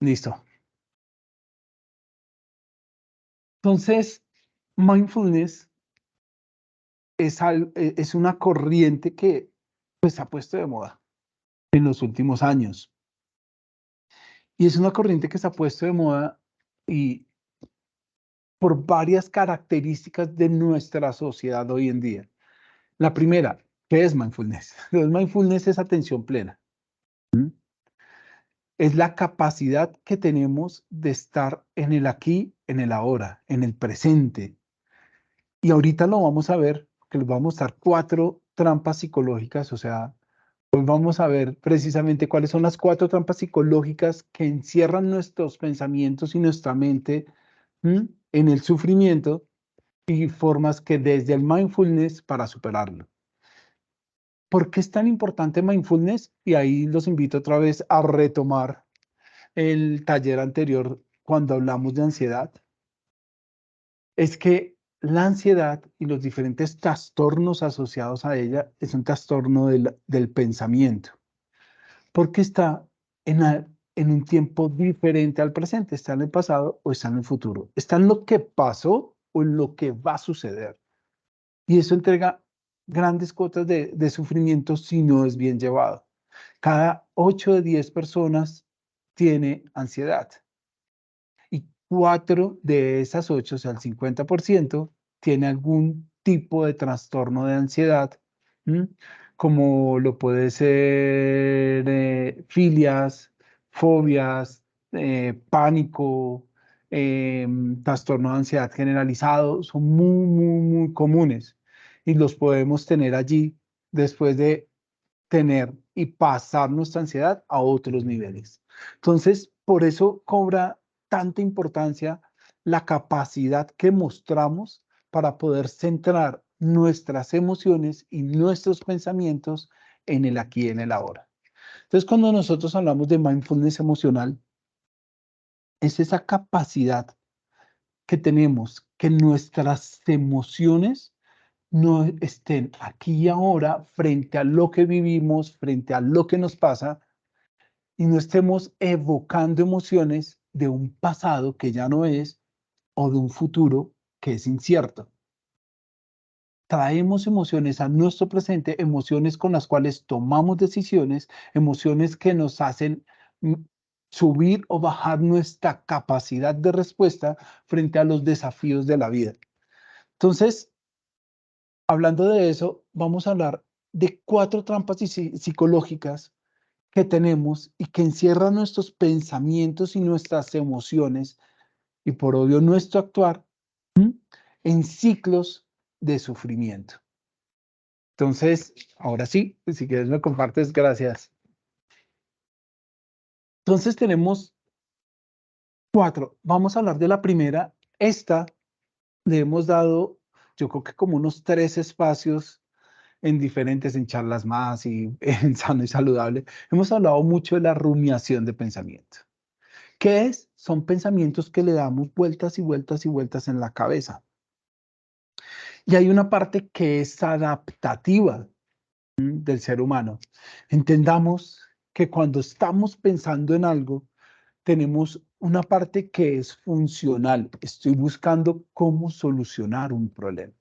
Listo. Entonces, mindfulness es una corriente que pues, se ha puesto de moda en los últimos años. Y es una corriente que se ha puesto de moda y por varias características de nuestra sociedad hoy en día. La primera, ¿qué es mindfulness? Mindfulness es atención plena. ¿Mm? Es la capacidad que tenemos de estar en el aquí, en el ahora, en el presente. Y ahorita lo vamos a ver, que les vamos a mostrar 4 trampas psicológicas, o sea, hoy vamos a ver precisamente cuáles son las 4 trampas psicológicas que encierran nuestros pensamientos y nuestra mente, ¿m?, en el sufrimiento y formas que desde el mindfulness para superarlo. ¿Por qué es tan importante mindfulness? Y ahí los invito otra vez a retomar el taller anterior cuando hablamos de ansiedad. Es que la ansiedad y los diferentes trastornos asociados a ella es un trastorno del pensamiento, porque está en un tiempo diferente al presente, está en el pasado o está en el futuro, está en lo que pasó o en lo que va a suceder. Y eso entrega grandes cuotas de sufrimiento si no es bien llevado. Cada 8 de 10 personas tiene ansiedad y 4 de esas 8, o sea, el 50%, tiene algún tipo de trastorno de ansiedad, ¿m?, como lo puede ser filias, fobias, pánico, trastorno de ansiedad generalizado, son muy, muy, muy comunes y los podemos tener allí después de tener y pasar nuestra ansiedad a otros niveles. Entonces, por eso cobra tanta importancia la capacidad que mostramos para poder centrar nuestras emociones y nuestros pensamientos en el aquí y en el ahora. Entonces, cuando nosotros hablamos de mindfulness emocional, es esa capacidad que tenemos que nuestras emociones no estén aquí y ahora frente a lo que vivimos, frente a lo que nos pasa, y no estemos evocando emociones de un pasado que ya no es o de un futuro que es incierto. Traemos emociones a nuestro presente, emociones con las cuales tomamos decisiones, emociones que nos hacen mm, subir o bajar nuestra capacidad de respuesta frente a los desafíos de la vida. Entonces, hablando de eso, vamos a hablar de 4 trampas psicológicas que tenemos y que encierran nuestros pensamientos y nuestras emociones y por obvio nuestro actuar, ¿m?, en ciclos de sufrimiento. Entonces, ahora sí, si quieres me compartes, gracias. Entonces tenemos 4. Vamos a hablar de la primera. Esta le hemos dado, yo creo que como unos 3 espacios en diferentes, en charlas más y en sano y saludable. Hemos hablado mucho de la rumiación de pensamiento. ¿Qué es? Son pensamientos que le damos vueltas y vueltas y vueltas en la cabeza. Y hay una parte que es adaptativa, del ser humano. Entendamos que cuando estamos pensando en algo, tenemos una parte que es funcional. Estoy buscando cómo solucionar un problema,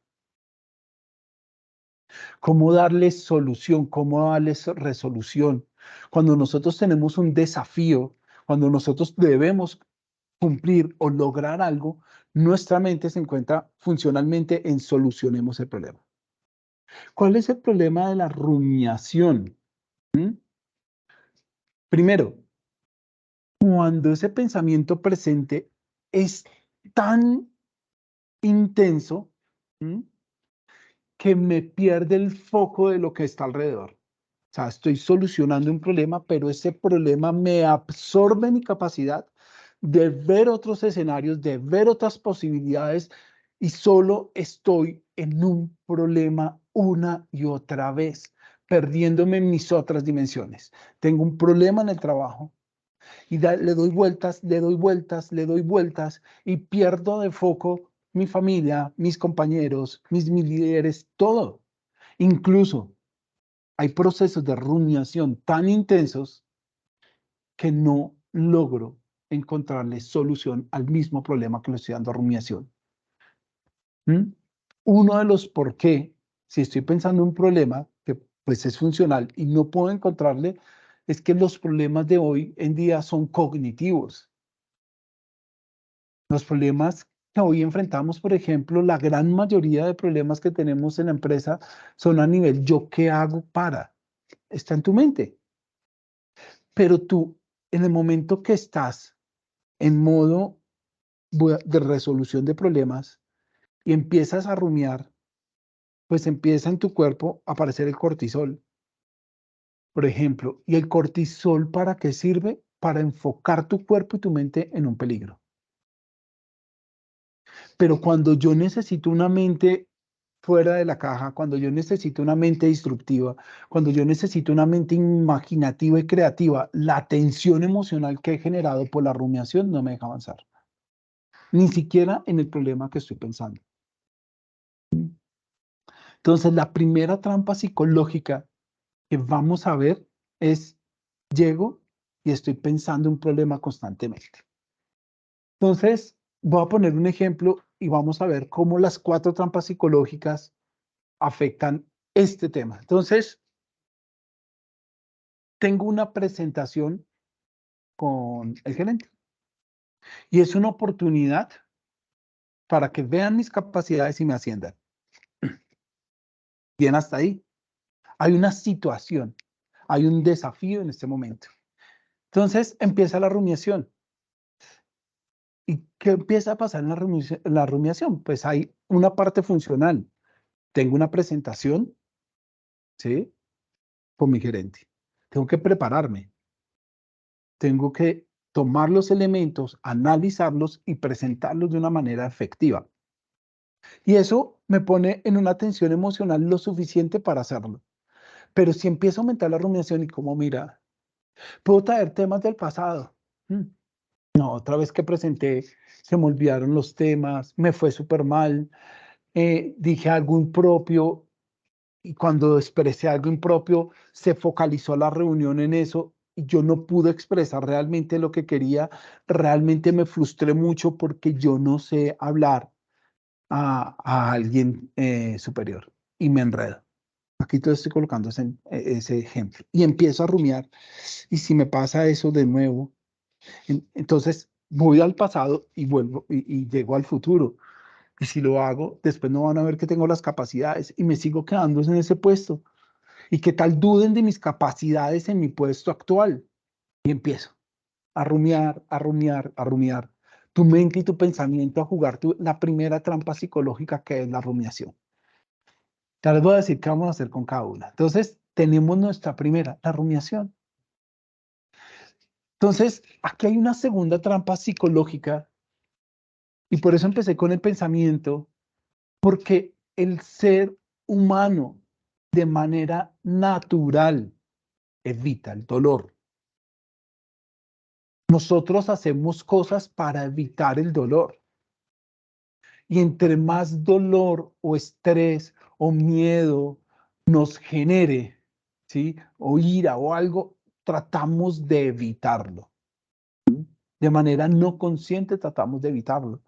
cómo darle solución, cómo darle resolución. Cuando nosotros tenemos un desafío, cuando nosotros debemos cumplir o lograr algo, nuestra mente se encuentra funcionalmente en solucionemos el problema. ¿Cuál es el problema de la rumiación? ¿Mm? Primero, cuando ese pensamiento presente es tan intenso, ¿m?, que me pierde el foco de lo que está alrededor. O sea, estoy solucionando un problema, pero ese problema me absorbe mi capacidad de ver otros escenarios, de ver otras posibilidades, y solo estoy en un problema una y otra vez, perdiéndome en mis otras dimensiones. Tengo un problema en el trabajo y le doy vueltas, le doy vueltas, le doy vueltas y pierdo de foco mi familia, mis compañeros, mis líderes, todo. Incluso hay procesos de rumiación tan intensos que no logro encontrarle solución al mismo problema que le estoy dando rumiación. Uno de los por qué, si estoy pensando en un problema que pues es funcional y no puedo encontrarle, es que los problemas de hoy en día son cognitivos. Los problemas que hoy enfrentamos, por ejemplo, la gran mayoría de problemas que tenemos en la empresa son a nivel yo qué hago para. Está en tu mente. Pero tú, en el momento que estás en modo de resolución de problemas y empiezas a rumiar, pues empieza en tu cuerpo a aparecer el cortisol, por ejemplo. ¿Y el cortisol para qué sirve? Para enfocar tu cuerpo y tu mente en un peligro. Pero cuando yo necesito una mente fuera de la caja, cuando yo necesito una mente disruptiva, cuando yo necesito una mente imaginativa y creativa, la tensión emocional que he generado por la rumiación no me deja avanzar. Ni siquiera en el problema que estoy pensando. Entonces, la primera trampa psicológica que vamos a ver es, llego y estoy pensando un problema constantemente. Entonces, voy a poner un ejemplo y vamos a ver cómo las 4 trampas psicológicas afectan este tema. Entonces, tengo una presentación con el gerente y es una oportunidad para que vean mis capacidades y me asciendan. Bien, hasta ahí. Hay una situación, hay un desafío en este momento. Entonces, empieza la rumiación. ¿Y qué empieza a pasar en la rumiación? Pues hay una parte funcional. Tengo una presentación, ¿sí? Con mi gerente. Tengo que prepararme. Tengo que tomar los elementos, analizarlos y presentarlos de una manera efectiva. Y eso me pone en una tensión emocional lo suficiente para hacerlo. Pero si empiezo a aumentar la rumiación y como, mira, puedo traer temas del pasado. No, otra vez que presenté, se me olvidaron los temas, me fue súper mal, dije algo impropio y cuando expresé algo impropio, se focalizó la reunión en eso y yo no pude expresar realmente lo que quería. Realmente me frustré mucho porque yo no sé hablar a alguien superior y me enredo. Aquí te estoy colocando ese ejemplo y empiezo a rumiar. Y si me pasa eso de nuevo, entonces voy al pasado y vuelvo y llego al futuro. Y si lo hago, después no van a ver que tengo las capacidades y me sigo quedando en ese puesto. ¿Y qué tal duden de mis capacidades en mi puesto actual? Y empiezo a rumiar, a rumiar, a rumiar. Tu mente y tu pensamiento a jugar la primera trampa psicológica que es la rumiación. Ya les voy a decir qué vamos a hacer con cada una. Entonces, tenemos nuestra primera, la rumiación. Entonces, aquí hay una segunda trampa psicológica y por eso empecé con el pensamiento, porque el ser humano de manera natural evita el dolor. Nosotros hacemos cosas para evitar el dolor. Y entre más dolor o estrés o miedo nos genere, ¿sí? O ira o algo, tratamos de evitarlo. De manera no consciente tratamos de evitarlo.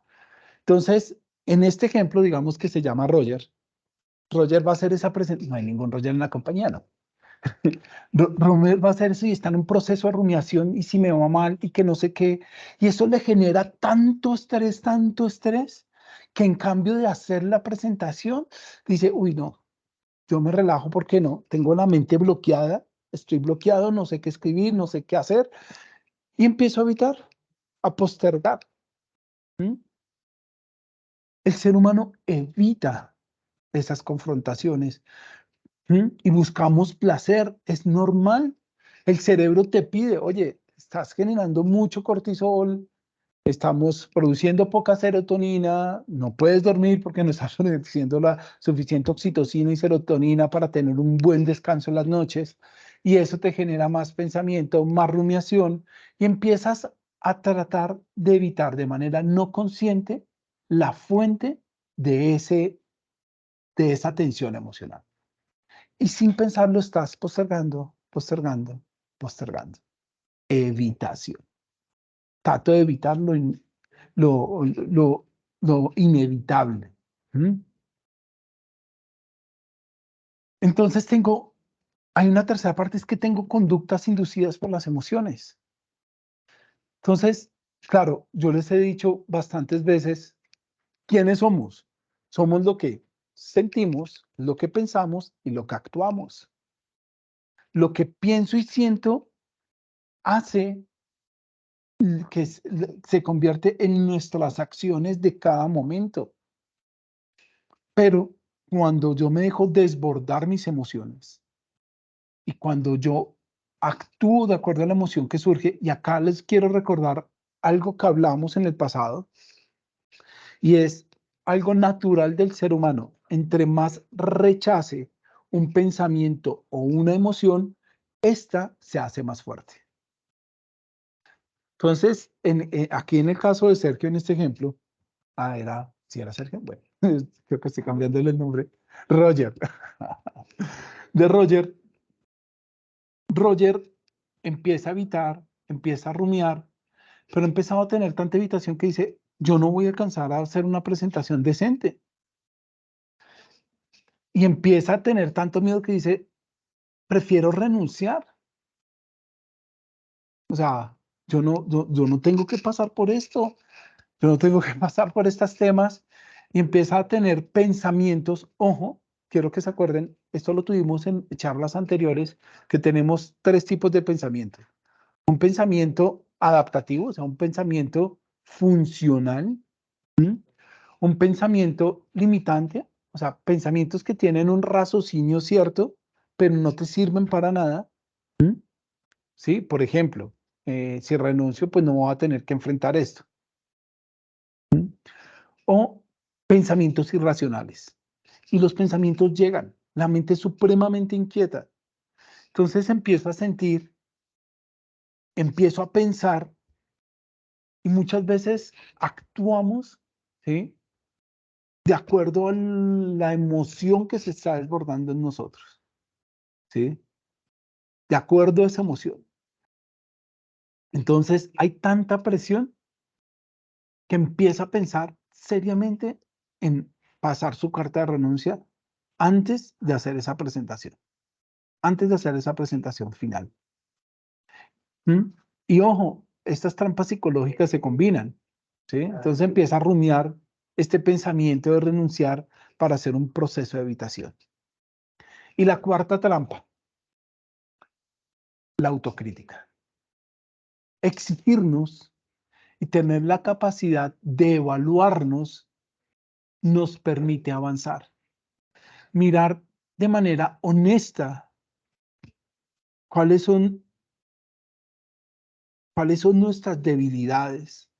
Entonces, en este ejemplo, digamos que se llama Roger. Roger va a hacer esa presentación. No hay ningún Roger en la compañía, ¿no? Romer va a hacer eso y está en un proceso de rumiación y si me va mal y que no sé qué. Y eso le genera tanto estrés, que en cambio de hacer la presentación, dice, uy, no, yo me relajo porque no, tengo la mente bloqueada, estoy bloqueado, no sé qué escribir, no sé qué hacer. Y empiezo a evitar, a postergar. ¿Mm? El ser humano evita esas confrontaciones. Y buscamos placer, es normal. El cerebro te pide, oye, estás generando mucho cortisol, estamos produciendo poca serotonina, no puedes dormir porque no estás produciendo la suficiente oxitocina y serotonina para tener un buen descanso en las noches, y eso te genera más pensamiento, más rumiación, y empiezas a tratar de evitar de manera no consciente la fuente de esa tensión emocional. Y sin pensarlo estás postergando, postergando, postergando. Evitación. trato de evitar lo, lo, lo inevitable. ¿Mm? Entonces hay una tercera parte, es que tengo conductas inducidas por las emociones. Entonces, claro, yo les he dicho bastantes veces, ¿quiénes somos? Somos lo que sentimos, lo que pensamos y lo que actuamos. Lo que pienso y siento hace que se convierte en nuestras acciones de cada momento. Pero cuando yo me dejo desbordar mis emociones y cuando yo actúo de acuerdo a la emoción que surge, y acá les quiero recordar algo que hablamos en el pasado, y es algo natural del ser humano. Entre más rechace un pensamiento o una emoción, esta se hace más fuerte. Entonces, aquí en el caso de Sergio, en este ejemplo, si era Sergio, bueno, creo que estoy cambiándole el nombre, Roger. De Roger empieza a evitar, empieza a rumiar, pero ha empezado a tener tanta evitación que dice, yo no voy a alcanzar a hacer una presentación decente. Y empieza a tener tanto miedo que dice, prefiero renunciar. O sea, yo no tengo que pasar por esto, yo no tengo que pasar por estos temas. Y empieza a tener pensamientos, ojo, quiero que se acuerden, esto lo tuvimos en charlas anteriores, que tenemos tres tipos de pensamiento. Un pensamiento adaptativo, o sea, un pensamiento funcional, un pensamiento limitante, o sea, pensamientos que tienen un raciocinio cierto, pero no te sirven para nada. ¿Sí? Por ejemplo, si renuncio, pues no voy a tener que enfrentar esto. O pensamientos irracionales. Y los pensamientos llegan, la mente es supremamente inquieta. Entonces empiezo a sentir, empiezo a pensar y muchas veces actuamos, ¿sí? De acuerdo a la emoción que se está desbordando en nosotros, ¿sí? De acuerdo a esa emoción. Entonces hay tanta presión que empieza a pensar seriamente en pasar su carta de renuncia antes de hacer esa presentación, antes de hacer esa presentación final. ¿Mm? Y ojo, estas trampas psicológicas se combinan, ¿sí? Entonces empieza a rumiar este pensamiento de renunciar para hacer un proceso de evitación. Y la cuarta trampa, la autocrítica. Exigirnos y tener la capacidad de evaluarnos nos permite avanzar. Mirar de manera honesta cuáles son, cuáles son nuestras debilidades,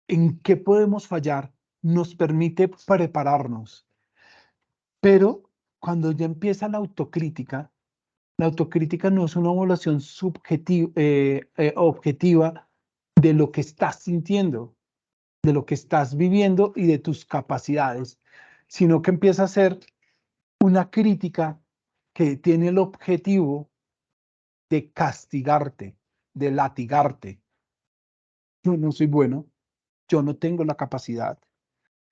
en qué podemos fallar, nos permite prepararnos. Pero cuando ya empieza la autocrítica no es una evaluación subjetiva, objetiva de lo que estás sintiendo, de lo que estás viviendo y de tus capacidades, sino que empieza a ser una crítica que tiene el objetivo de castigarte, de latigarte. Yo no soy bueno, yo no tengo la capacidad,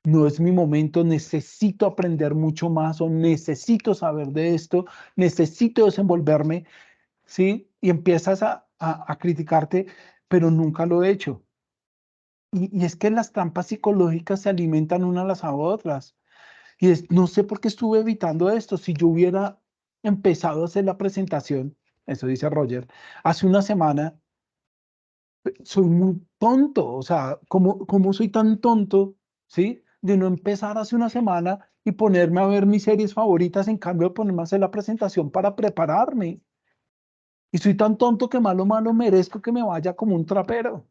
no es mi momento, necesito aprender mucho más o necesito saber de esto, necesito desenvolverme, ¿sí? Y empiezas a criticarte, pero nunca lo he hecho. Y es que las trampas psicológicas se alimentan unas las a otras. Y no sé por qué estuve evitando esto. Si yo hubiera empezado a hacer la presentación, eso dice Roger, hace una semana, soy muy tonto, o sea, ¿cómo soy tan tonto, sí? De no empezar hace una semana y ponerme a ver mis series favoritas, en cambio de ponerme a hacer la presentación para prepararme. Y soy tan tonto que malo, malo merezco que me vaya como un trapero.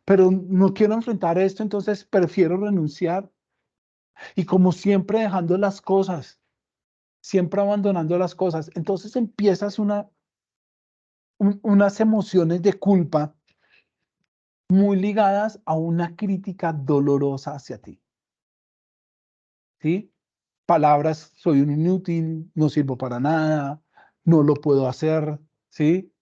Pero no quiero enfrentar esto, entonces prefiero renunciar. Y como siempre dejando las cosas, siempre abandonando las cosas, entonces empiezas unas emociones de culpa muy ligadas a una crítica dolorosa hacia ti, ¿sí? Palabras, soy un inútil, no sirvo para nada, no lo puedo hacer, ¿sí?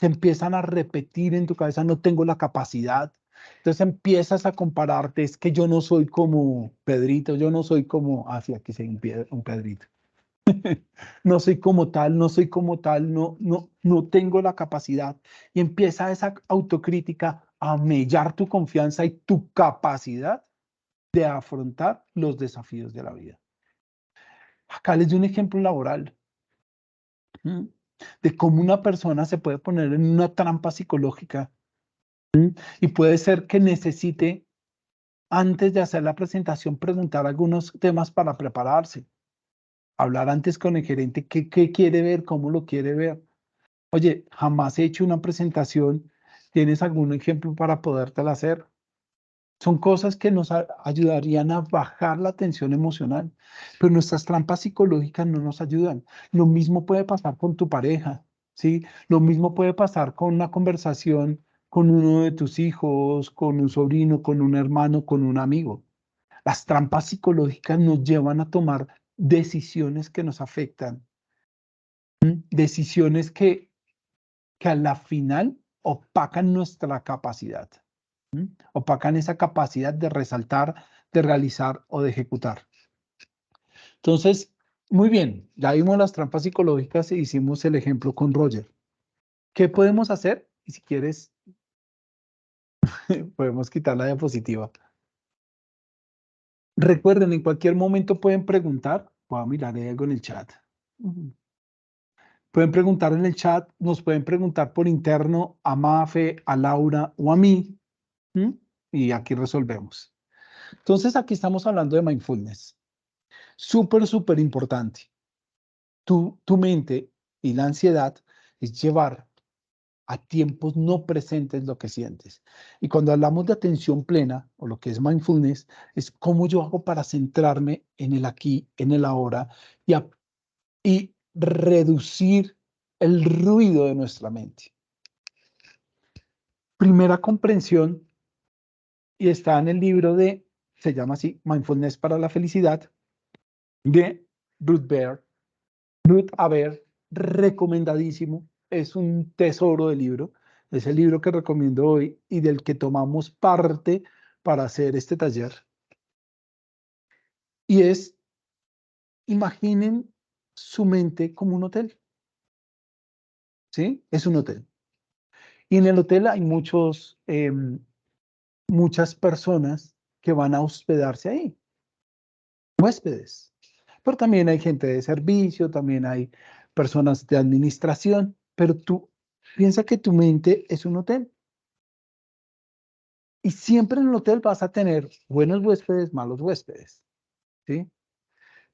se empiezan a repetir en tu cabeza, no tengo la capacidad. Entonces empiezas a compararte, es que yo no soy como Pedrito, yo no soy como, sí, aquí sí hay un Pedrito. No soy como tal, no soy como tal, no tengo la capacidad. Y empieza esa autocrítica a mellar tu confianza y tu capacidad de afrontar los desafíos de la vida. Acá les doy un ejemplo laboral, de cómo una persona se puede poner en una trampa psicológica, y puede ser que necesite, antes de hacer la presentación, preguntar algunos temas para prepararse. Hablar antes con el gerente, qué quiere ver, cómo lo quiere ver. Oye, jamás he hecho una presentación, ¿tienes algún ejemplo para podértela hacer? Son cosas que nos ayudarían a bajar la tensión emocional, pero nuestras trampas psicológicas no nos ayudan. Lo mismo puede pasar con tu pareja, ¿sí? Lo mismo puede pasar con una conversación con uno de tus hijos, con un sobrino, con un hermano, con un amigo. Las trampas psicológicas nos llevan a tomar decisiones que nos afectan, decisiones que a la final opacan nuestra capacidad, opacan esa capacidad de resaltar, de realizar o de ejecutar. Entonces, muy bien, ya vimos las trampas psicológicas e hicimos el ejemplo con Roger. ¿Qué podemos hacer? Y si quieres, podemos quitar la diapositiva. Recuerden, en cualquier momento pueden preguntar. Voy a mirar, hay algo en el chat. Pueden preguntar en el chat, nos pueden preguntar por interno a Mafe, a Laura o a mí, y aquí resolvemos. Entonces, aquí estamos hablando de mindfulness. Súper importante. Tu mente y la ansiedad es llevar a tiempos no presentes lo que sientes. Y cuando hablamos de atención plena, o lo que es mindfulness, es cómo yo hago para centrarme en el aquí, en el ahora, y reducir el ruido de nuestra mente. Primera comprensión, y está en el libro se llama así, Mindfulness para la Felicidad, de Ruth Bear. Ruth Aber, recomendadísimo, es un tesoro de libro, es el libro que recomiendo hoy y del que tomamos parte para hacer este taller. Y imaginen su mente como un hotel, ¿sí? Es un hotel. Y en el hotel hay muchas personas que van a hospedarse ahí, huéspedes. Pero también hay gente de servicio, también hay personas de administración, pero tú piensa que tu mente es un hotel. Y siempre en el hotel vas a tener buenos huéspedes, malos huéspedes, ¿sí?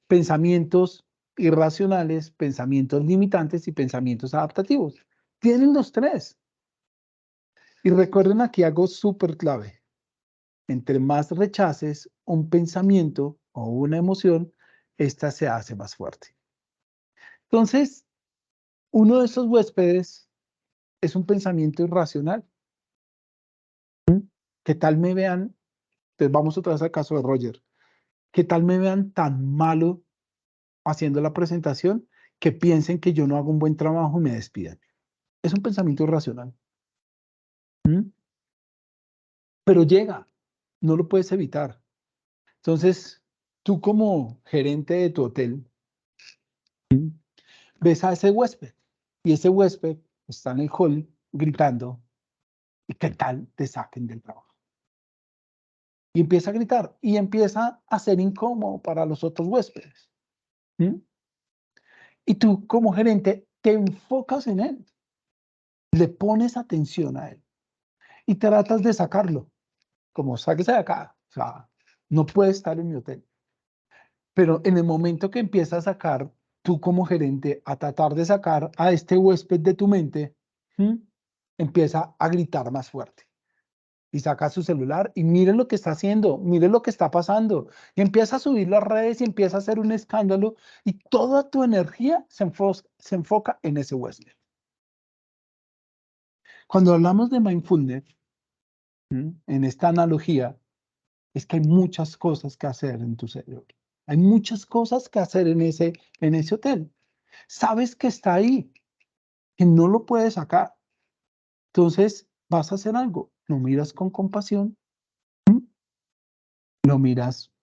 Pensamientos irracionales, pensamientos limitantes y pensamientos adaptativos. Tienen los tres. Y recuerden aquí algo súper clave. Entre más rechaces un pensamiento o una emoción, esta se hace más fuerte. Entonces, uno de esos huéspedes es un pensamiento irracional. ¿Qué tal me vean? Entonces vamos otra vez al caso de Roger. ¿Qué tal me vean tan malo haciendo la presentación que piensen que yo no hago un buen trabajo y me despidan? Es un pensamiento irracional. Pero llega, no lo puedes evitar. Entonces, tú como gerente de tu hotel, ves a ese huésped y ese huésped está en el hall gritando, ¿y qué tal te saquen del trabajo? Y empieza a gritar y empieza a ser incómodo para los otros huéspedes. Y tú como gerente te enfocas en él, le pones atención a él y tratas de sacarlo, como sáquese de acá, o sea, no puede estar en mi hotel. Pero en el momento que empiezas a sacar, tú como gerente, a tratar de sacar a este huésped de tu mente, empieza a gritar más fuerte. Y saca su celular y mire lo que está haciendo, mire lo que está pasando. Y empieza a subir las redes y empieza a hacer un escándalo y toda tu energía se enfoca en ese huésped. Cuando hablamos de mindfulness, en esta analogía, es que hay muchas cosas que hacer en tu cerebro. Hay muchas cosas que hacer en ese hotel. Sabes que está ahí, que no lo puedes sacar, Entonces, vas a hacer algo, lo miras con compasión, lo miras,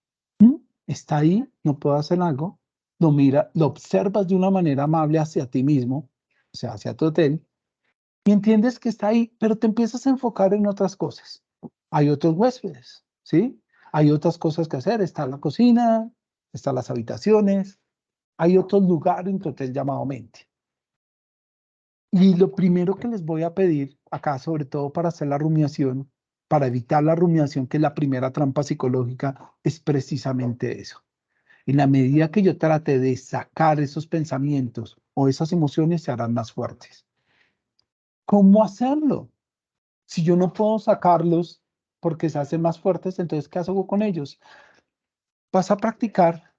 está ahí, no puedo hacer algo, lo observas de una manera amable hacia ti mismo, o sea, hacia tu hotel, y entiendes que está ahí, pero te empiezas a enfocar en otras cosas. Hay otros huéspedes, ¿sí? Hay otras cosas que hacer, está la cocina, están las habitaciones, hay otro lugar en tu hotel llamado mente. Y lo primero que les voy a pedir acá, sobre todo para hacer la rumiación, para evitar la rumiación, que es la primera trampa psicológica, es precisamente eso. En la medida que yo trate de sacar esos pensamientos o esas emociones, se harán más fuertes. ¿Cómo hacerlo? Si yo no puedo sacarlos porque se hacen más fuertes, entonces, ¿qué hago con ellos? Vas a practicar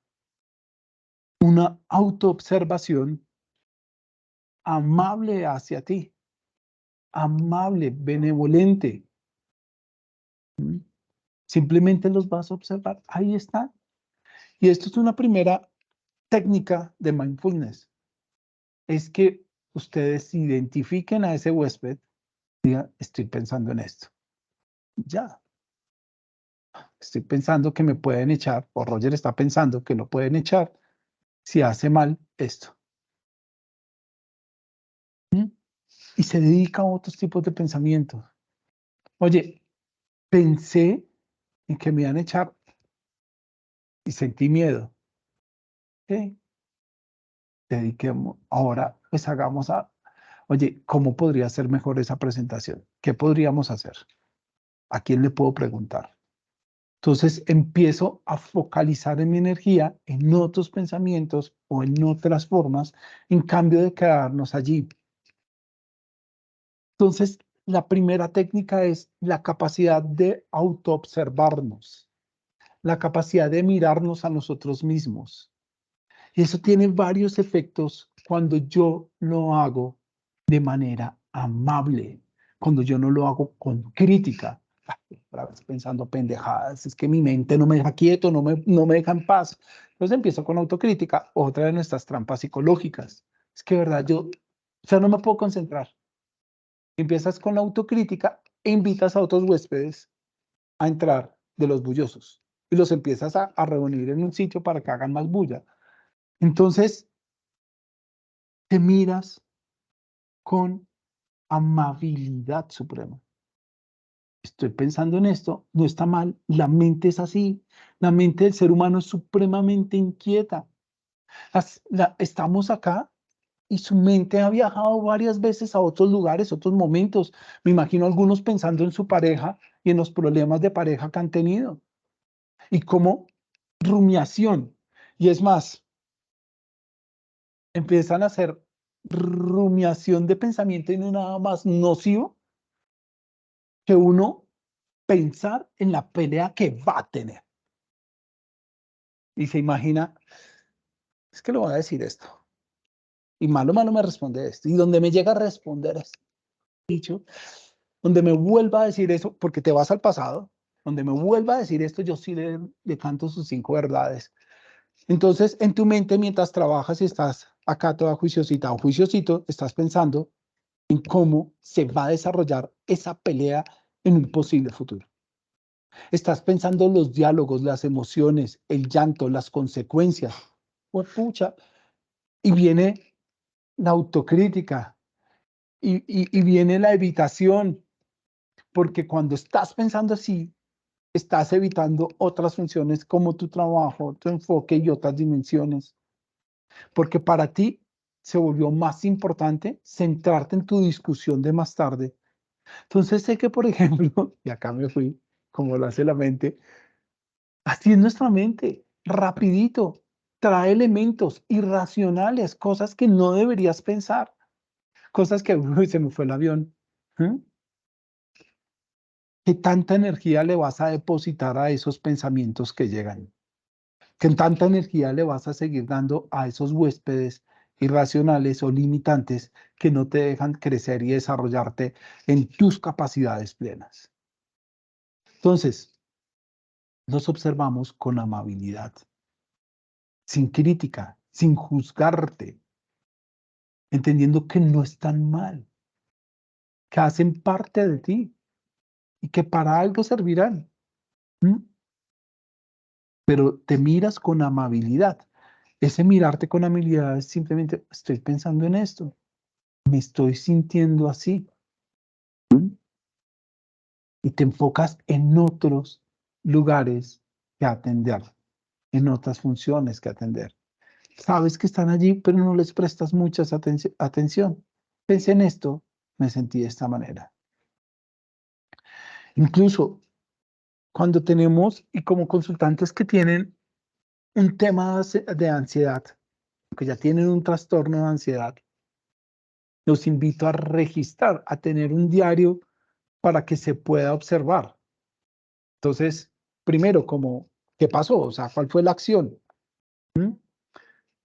una autoobservación amable hacia ti, amable, benevolente. ¿Mm? Simplemente los vas a observar. Ahí está. Y esto es una primera técnica de mindfulness. Es que ustedes identifiquen a ese huésped, digan, estoy pensando en esto. Ya. Estoy pensando que me pueden echar, o Roger está pensando que lo pueden echar si hace mal esto. ¿Mm? Y se dedica a otros tipos de pensamientos. Oye, pensé en que me iban a echar y sentí miedo. ¿Sí? Dediquemos, ahora pues hagamos oye, ¿cómo podría ser mejor esa presentación? ¿Qué podríamos hacer? ¿A quién le puedo preguntar? Entonces empiezo a focalizar en mi energía en otros pensamientos o en otras formas, en cambio de quedarnos allí. Entonces, la primera técnica es la capacidad de autoobservarnos, la capacidad de mirarnos a nosotros mismos. Y eso tiene varios efectos cuando yo lo hago de manera amable, cuando yo no lo hago con crítica. Otra vez pensando pendejadas, es que mi mente no me deja quieto, no me deja en paz. Entonces empiezo con autocrítica, otra de nuestras trampas psicológicas. Es que, verdad, o sea, no me puedo concentrar. Empiezas con la autocrítica e invitas a otros huéspedes a entrar de los bullosos y los empiezas a reunir en un sitio para que hagan más bulla. Entonces, te miras con amabilidad suprema. Estoy pensando en esto, no está mal, la mente es así, la mente del ser humano es supremamente inquieta. Estamos acá y su mente ha viajado varias veces a otros lugares, otros momentos. Me imagino algunos pensando en su pareja y en los problemas de pareja que han tenido. Y como rumiación. Y es más, empiezan a hacer rumiación de pensamiento y no nada más nocivo que uno pensar en la pelea que va a tener. Y se imagina, es que le voy a decir esto. Y malo, malo me responde esto. Y donde me llega a responder esto, dicho, donde me vuelva a decir eso, porque te vas al pasado, donde me vuelva a decir esto, yo sí le canto sus 5 verdades. Entonces, en tu mente, mientras trabajas y estás acá toda juiciosita o juiciosito, estás pensando en cómo se va a desarrollar esa pelea en un posible futuro. Estás pensando los diálogos, las emociones, el llanto, las consecuencias. Pues, pucha, y viene la autocrítica y viene la evitación, porque cuando estás pensando así, estás evitando otras funciones como tu trabajo, tu enfoque y otras dimensiones, porque para ti se volvió más importante centrarte en tu discusión de más tarde. Entonces sé que, por ejemplo, y acá me fui, como lo hace la mente, así es nuestra mente, rapidito, trae elementos irracionales, cosas que no deberías pensar, cosas que, uy, se me fue el avión. ¿Mm? ¿Qué tanta energía le vas a depositar a esos pensamientos que llegan? ¿Qué tanta energía le vas a seguir dando a esos huéspedes irracionales o limitantes que no te dejan crecer y desarrollarte en tus capacidades plenas? Entonces, los observamos con amabilidad, sin crítica, sin juzgarte, entendiendo que no están mal, que hacen parte de ti y que para algo servirán. ¿Mm? Pero te miras con amabilidad. Ese mirarte con amabilidad es simplemente, estoy pensando en esto, me estoy sintiendo así. ¿Mm? Y te enfocas en otros lugares que atender, en otras funciones que atender. Sabes que están allí, pero no les prestas mucha atención. Pensé en esto, me sentí de esta manera. Incluso cuando tenemos, y como consultantes que tienen un tema de ansiedad, que ya tienen un trastorno de ansiedad, los invito a registrar, a tener un diario para que se pueda observar. Entonces, primero, como, ¿qué pasó? O sea, ¿cuál fue la acción? ¿Mm?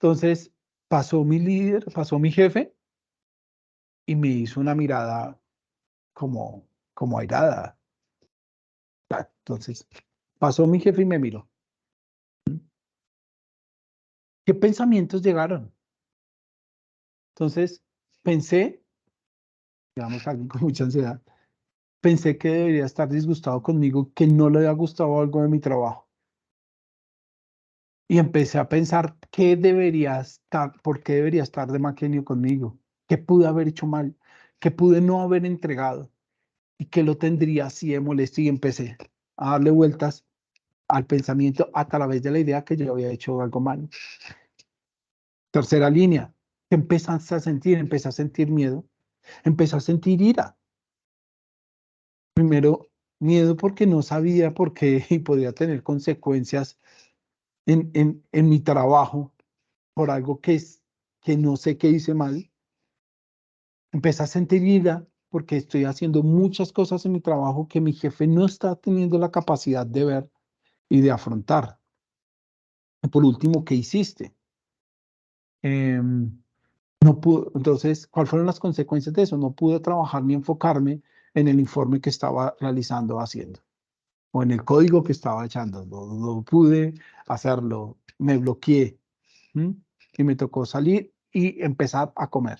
Entonces, pasó mi líder, pasó mi jefe y me hizo una mirada como airada. Entonces, pasó mi jefe y me miró. ¿Qué pensamientos llegaron? Entonces, pensé, digamos, alguien con mucha ansiedad, pensé que debería estar disgustado conmigo, que no le había gustado algo de mi trabajo. Y empecé a pensar qué debería estar, por qué debería estar de mal genio conmigo, qué pude haber hecho mal, qué pude no haber entregado y qué lo tendría así de molesto. Y empecé a darle vueltas al pensamiento a través de la idea que yo había hecho algo mal. Tercera línea, ¿qué empezaste a sentir? Empecé a sentir miedo, empecé a sentir ira. Primero, miedo porque no sabía por qué y podía tener consecuencias en mi trabajo por algo que no sé qué hice mal. Empecé a sentir ira porque estoy haciendo muchas cosas en mi trabajo que mi jefe no está teniendo la capacidad de ver y de afrontar. Y por último, ¿qué hiciste? No pude, entonces, ¿cuáles fueron las consecuencias de eso? No pude trabajar ni enfocarme en el informe que estaba realizando, haciendo, o en el código que estaba echando. No pude hacerlo, me bloqueé. ¿Mm? Y me tocó salir y empezar a comer.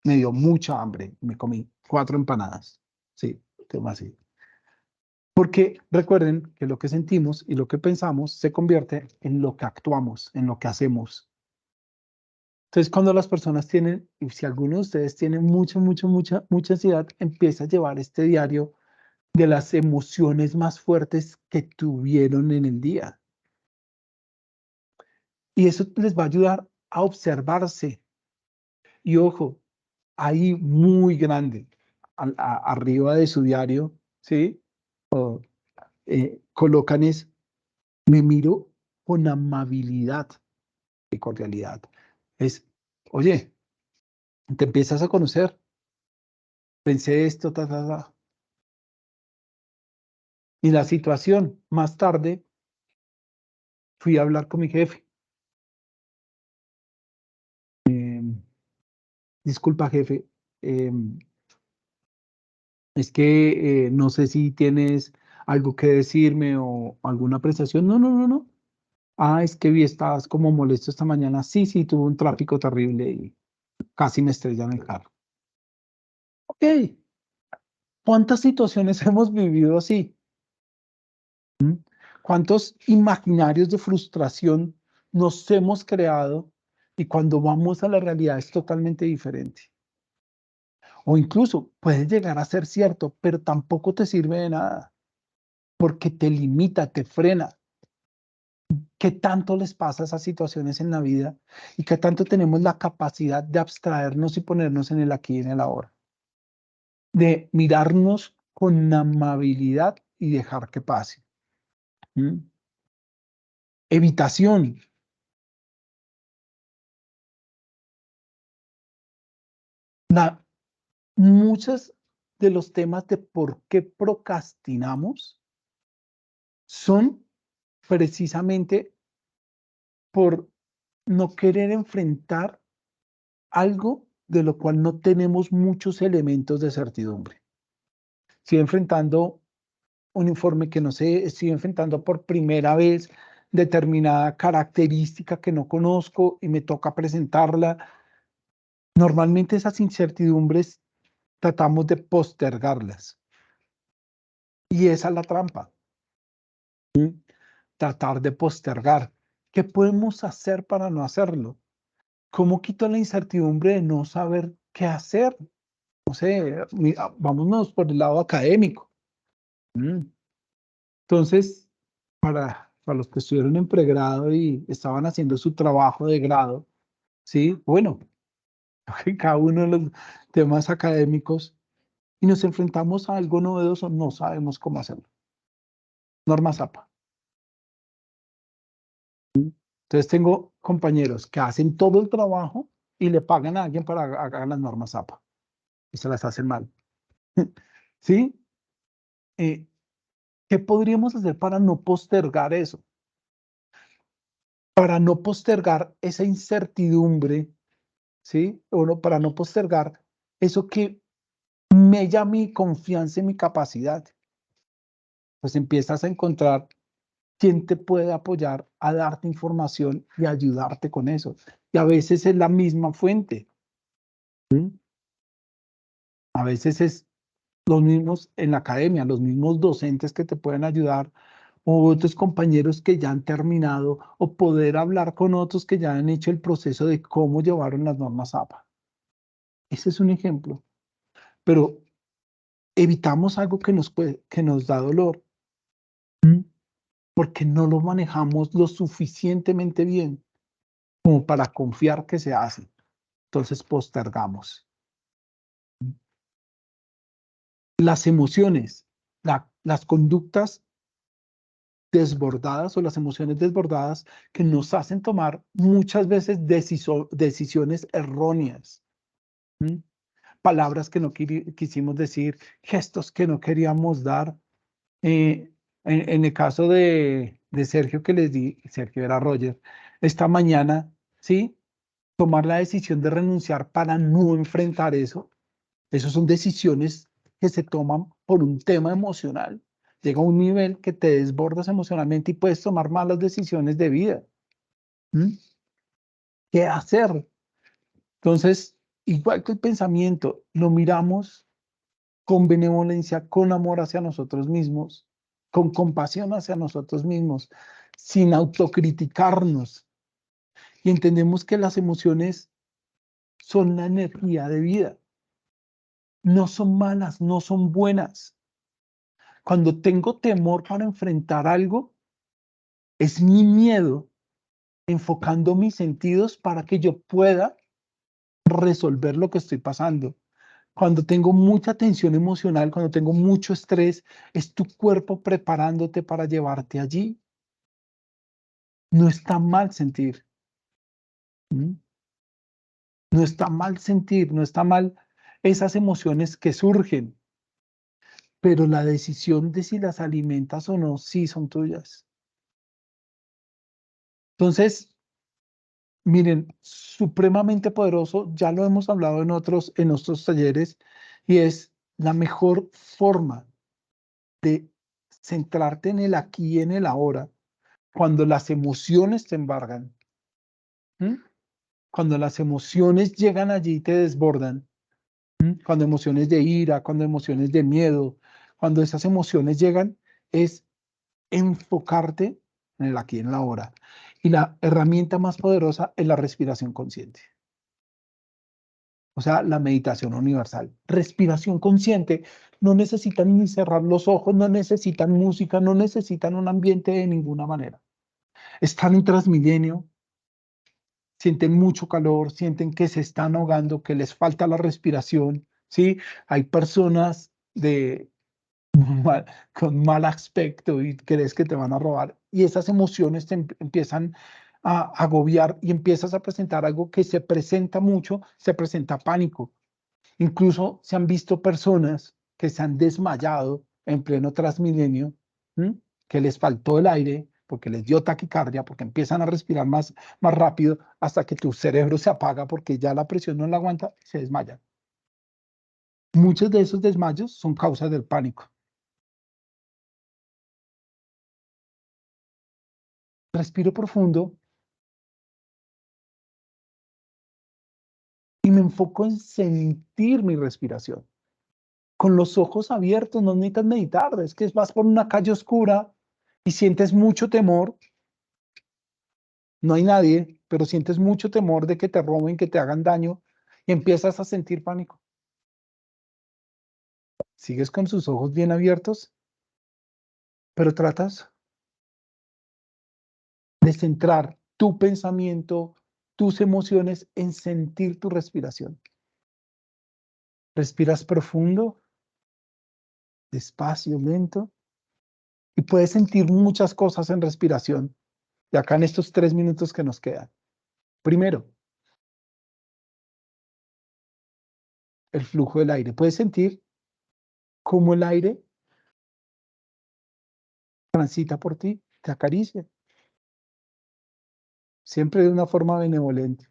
Me dio mucha hambre, me comí 4 empanadas. Sí, tema así. Porque recuerden que lo que sentimos y lo que pensamos se convierte en lo que actuamos, en lo que hacemos. Entonces, cuando las personas tienen, y si alguno de ustedes tiene mucha ansiedad, empieza a llevar este diario de las emociones más fuertes que tuvieron en el día. Y eso les va a ayudar a observarse. Y ojo, ahí muy grande, arriba de su diario, ¿sí? Colocan es, me miro con amabilidad y cordialidad. Es, oye, te empiezas a conocer, pensé esto, ta, ta, ta. Y la situación, más tarde, fui a hablar con mi jefe. Disculpa, jefe, eh, es que no sé si tienes algo que decirme o alguna prestación. No, no, no, no. Ah, es que vi, estabas como molesto esta mañana. Sí, sí, tuve un tráfico terrible y casi me estrellan el carro. Ok, ¿cuántas situaciones hemos vivido así? ¿Mm? ¿Cuántos imaginarios de frustración nos hemos creado y cuando vamos a la realidad es totalmente diferente? O incluso puede llegar a ser cierto, pero tampoco te sirve de nada porque te limita, te frena. ¿Qué tanto les pasa esas situaciones en la vida y qué tanto tenemos la capacidad de abstraernos y ponernos en el aquí y en el ahora? De mirarnos con amabilidad y dejar que pase. ¿Mm? Evitación. La, muchos de los temas de por qué procrastinamos son precisamente por no querer enfrentar algo de lo cual no tenemos muchos elementos de certidumbre. Estoy enfrentando un informe que no sé, estoy enfrentando por primera vez determinada característica que no conozco y me toca presentarla. Normalmente esas incertidumbres tratamos de postergarlas. Y esa es la trampa. Tratar de postergar. ¿Qué podemos hacer para no hacerlo? ¿Cómo quito la incertidumbre de no saber qué hacer? No sé, vámonos por el lado académico. Entonces, para los que estuvieron en pregrado y estaban haciendo su trabajo de grado, ¿sí? Bueno, cada uno de los temas académicos y nos enfrentamos a algo novedoso, no sabemos cómo hacerlo. Norma Zapa. Entonces tengo compañeros que hacen todo el trabajo y le pagan a alguien para hacer las normas Zapa y se las hacen mal. ¿Sí? ¿Qué podríamos hacer para no postergar eso? Para no postergar esa incertidumbre, ¿sí? O no, para no postergar eso que mella mi confianza en mi capacidad. Pues empiezas a encontrar quién te puede apoyar a darte información y ayudarte con eso. Y a veces es la misma fuente. ¿Sí? A veces es los mismos en la academia, los mismos docentes que te pueden ayudar, o otros compañeros que ya han terminado, o poder hablar con otros que ya han hecho el proceso de cómo llevaron las normas APA. Ese es un ejemplo. Pero evitamos algo que nos da dolor, porque no lo manejamos lo suficientemente bien como para confiar que se hace. Entonces postergamos. Las emociones, las conductas desbordadas o las emociones desbordadas que nos hacen tomar muchas veces decisiones erróneas. ¿Mm? Palabras que no quisimos decir, gestos que no queríamos dar. En el caso de Sergio que les di, Sergio era Roger, esta mañana, ¿sí? Tomar la decisión de renunciar para no enfrentar eso. Esas son decisiones que se toman por un tema emocional. Llega a un nivel que te desbordas emocionalmente y puedes tomar malas decisiones de vida. ¿Mm? ¿Qué hacer? Entonces, igual que el pensamiento, lo miramos con benevolencia, con amor hacia nosotros mismos, con compasión hacia nosotros mismos, sin autocriticarnos. Y entendemos que las emociones son la energía de vida. No son malas, no son buenas. Cuando tengo temor para enfrentar algo, es mi miedo enfocando mis sentidos para que yo pueda resolver lo que estoy pasando. Cuando tengo mucha tensión emocional, cuando tengo mucho estrés, es tu cuerpo preparándote para llevarte allí. No está mal sentir. ¿Mm? No está mal sentir, no está mal esas emociones que surgen, pero la decisión de si las alimentas o no, sí son tuyas. Entonces, miren, supremamente poderoso, ya lo hemos hablado en otros talleres, y es la mejor forma de centrarte en el aquí y en el ahora, cuando las emociones te embargan, ¿m? Cuando las emociones llegan allí y te desbordan, cuando emociones de ira, cuando emociones de miedo, cuando esas emociones llegan, es enfocarte en el aquí y en la ahora. Y la herramienta más poderosa es la respiración consciente. O sea, la meditación universal. Respiración consciente. No necesitan ni cerrar los ojos, no necesitan música, no necesitan un ambiente de ninguna manera. Están en Transmilenio, sienten mucho calor, sienten que se están ahogando, que les falta la respiración, ¿sí? Hay personas con mal aspecto y crees que te van a robar y esas emociones te empiezan a agobiar y empiezas a presentar algo que se presenta mucho, se presenta pánico. Incluso se han visto personas que se han desmayado en pleno Transmilenio, que les faltó el aire, porque les dio taquicardia, porque empiezan a respirar más rápido hasta que tu cerebro se apaga porque ya la presión no la aguanta y se desmayan. Muchos de esos desmayos son causas del pánico. Respiro profundo y me enfoco en sentir mi respiración. con los ojos abiertos, no necesitas meditar, es que vas por una calle oscura y sientes mucho temor, no hay nadie, pero sientes mucho temor de que te roben, que te hagan daño, y empiezas a sentir pánico. Sigues con sus ojos bien abiertos, pero tratas de centrar tu pensamiento, tus emociones en sentir tu respiración. Respiras profundo, despacio, lento, y puedes sentir muchas cosas en respiración. Y acá en estos 3 minutos que nos quedan. Primero, el flujo del aire. Puedes sentir cómo el aire transita por ti, te acaricia. Siempre de una forma benevolente.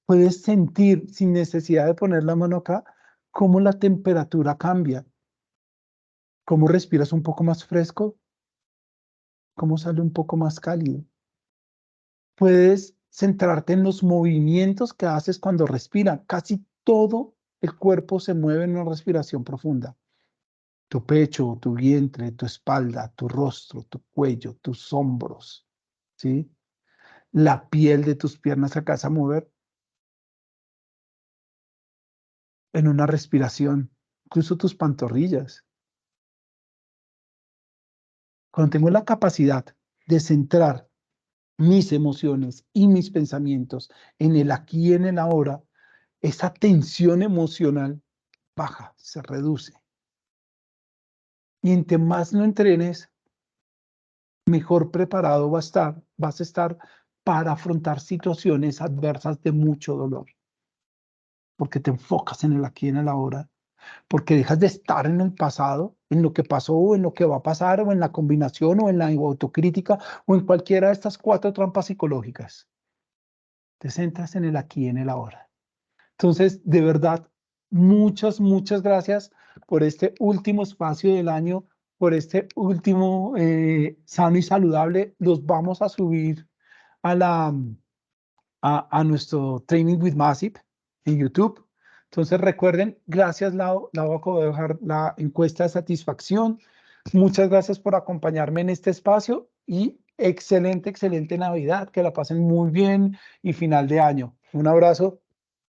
Puedes sentir, sin necesidad de poner la mano acá, cómo la temperatura cambia. Cómo respiras un poco más fresco, cómo sale un poco más cálido. Puedes centrarte en los movimientos que haces cuando respiras. Casi todo el cuerpo se mueve en una respiración profunda. Tu pecho, tu vientre, tu espalda, tu rostro, tu cuello, tus hombros, ¿sí? La piel de tus piernas se alcanza a mover en una respiración, incluso tus pantorrillas. Cuando tengo la capacidad de centrar mis emociones y mis pensamientos en el aquí y en el ahora, esa tensión emocional baja, se reduce. Y entre más lo entrenes, mejor preparado vas a estar para afrontar situaciones adversas de mucho dolor. Porque te enfocas en el aquí y en el ahora, porque dejas de estar en el pasado, en lo que pasó, o en lo que va a pasar, o en la combinación, o en la autocrítica, o en cualquiera de estas 4 trampas psicológicas. Te centras en el aquí y en el ahora. Entonces, de verdad, muchas, muchas gracias por este último espacio del año, por este último sano y saludable. Los vamos a subir a nuestro Training with Massive en YouTube. Entonces, recuerden, gracias, Lau. Lau, acabo de dejar la encuesta de satisfacción. Muchas gracias por acompañarme en este espacio y excelente, excelente Navidad. Que la pasen muy bien y final de año. Un abrazo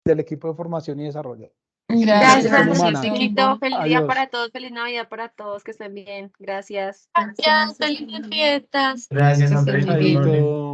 del equipo de formación y desarrollo. Gracias, Humana. chiquito. Feliz día Adiós. para todos, feliz Navidad para todos, que estén bien. Gracias. Gracias, felices fiestas. Gracias, Que estén muy Andrés. bien. Chaito.